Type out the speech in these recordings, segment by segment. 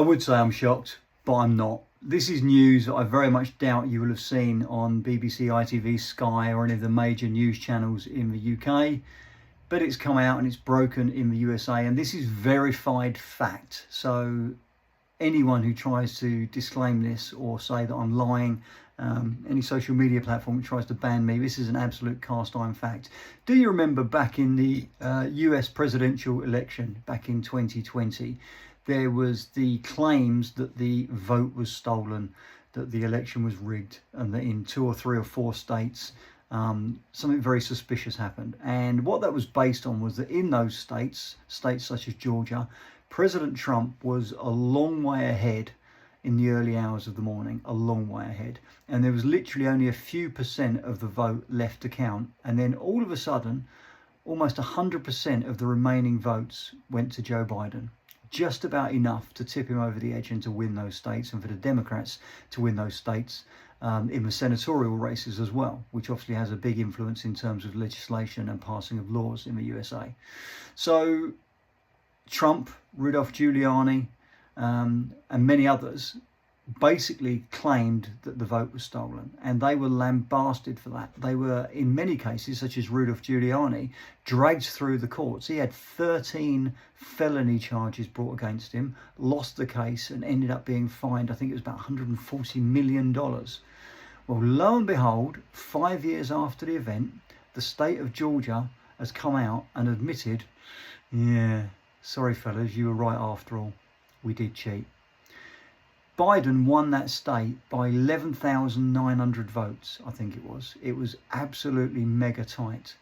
I would say I'm shocked, but I'm not. This is news that I very much doubt you will have seen on BBC, ITV, Sky or any of the major news channels in the UK. But it's come out and it's broken in the USA, and this is verified fact. So anyone who tries to disclaim this or say that I'm lying, any social media platform that tries to ban me, this is an absolute cast iron fact. Do you remember back in the US presidential election back in 2020, there was the claims that the vote was stolen, that the election was rigged, and that in 2 or 3 or 4 states, something very suspicious happened. And what that was based on was that in those states such as Georgia, President Trump was a long way ahead in the early hours of the morning, a long way ahead. And there was literally only a few percent of the vote left to count. And then all of a sudden, almost 100% of the remaining votes went to Joe Biden. Just about enough to tip him over the edge and to win those states, and for the Democrats to win those states in the senatorial races as well, which obviously has a big influence in terms of legislation and passing of laws in the USA. So Trump, Rudolph Giuliani, and many others basically claimed that the vote was stolen, and they were lambasted for that. They were, in many cases, such as Rudolph Giuliani, dragged through the courts. He had 13 felony charges brought against him, lost the case, and ended up being fined, I think it was about $140 million. Well, lo and behold, 5 years after the event, the state of Georgia has come out and admitted, yeah, sorry fellas, you were right after all. We did cheat. Biden won that state by 11,900 votes, I think it was. It was absolutely mega tight.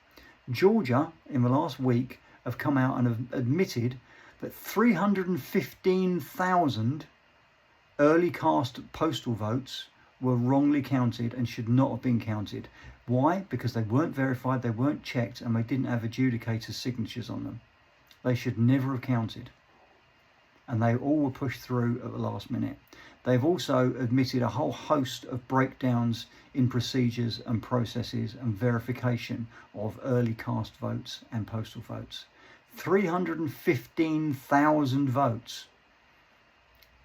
Georgia, in the last week, have come out and have admitted that 315,000 early cast postal votes were wrongly counted and should not have been counted. Why? Because they weren't verified, they weren't checked, and they didn't have adjudicators' signatures on them. They should never have counted. And they all were pushed through at the last minute. They've also admitted a whole host of breakdowns in procedures and processes and verification of early cast votes and postal votes. 315,000 votes.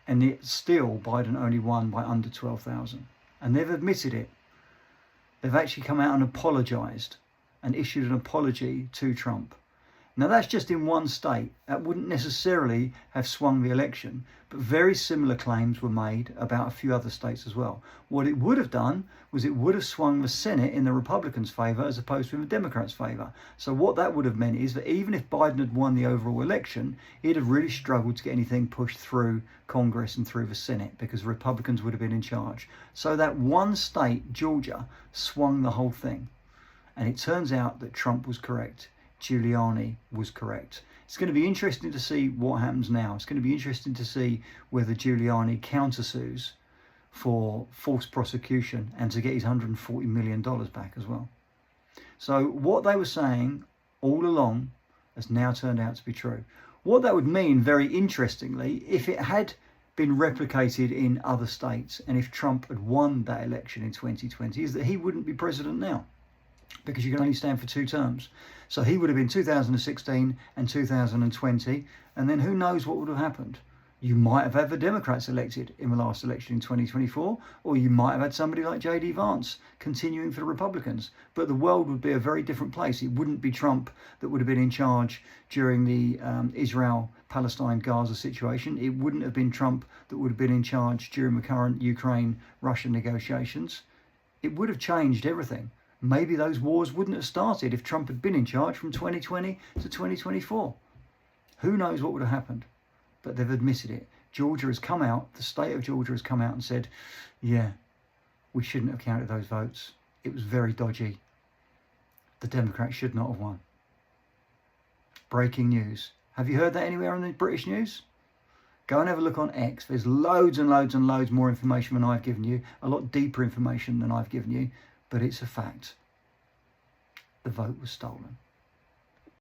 And yet still Biden only won by under 12,000. And they've admitted it. They've actually come out and apologised and issued an apology to Trump. Now that's just in one state. That wouldn't necessarily have swung the election, but very similar claims were made about a few other states as well. What it would have done was it would have swung the Senate in the Republicans' favour as opposed to in the Democrats' favour. So what that would have meant is that even if Biden had won the overall election, he'd have really struggled to get anything pushed through Congress and through the Senate because the Republicans would have been in charge. So that one state, Georgia, swung the whole thing. And it turns out that Trump was correct. Giuliani was correct. It's going to be interesting to see what happens now. It's going to be interesting to see whether Giuliani countersues for false prosecution and to get his $140 million back as well. So what they were saying all along has now turned out to be true. What that would mean, very interestingly, if it had been replicated in other states and if Trump had won that election in 2020, is that he wouldn't be president now, because you can only stand for 2 terms. So he would have been 2016 and 2020, and then who knows what would have happened. You might have had the Democrats elected in the last election in 2024, or you might have had somebody like J.D. Vance continuing for the Republicans. But the world would be a very different place. It wouldn't be Trump that would have been in charge during the Israel-Palestine-Gaza situation. It wouldn't have been Trump that would have been in charge during the current Ukraine-Russia negotiations. It would have changed everything. Maybe those wars wouldn't have started if Trump had been in charge from 2020 to 2024. Who knows what would have happened? But they've admitted it. Georgia has come out, the state of Georgia has come out and said, yeah, we shouldn't have counted those votes. It was very dodgy. The Democrats should not have won. Breaking news. Have you heard that anywhere in the British news? Go and have a look on X. There's loads and loads and loads more information than I've given you. A lot deeper information than I've given you. But it's a fact. The vote was stolen.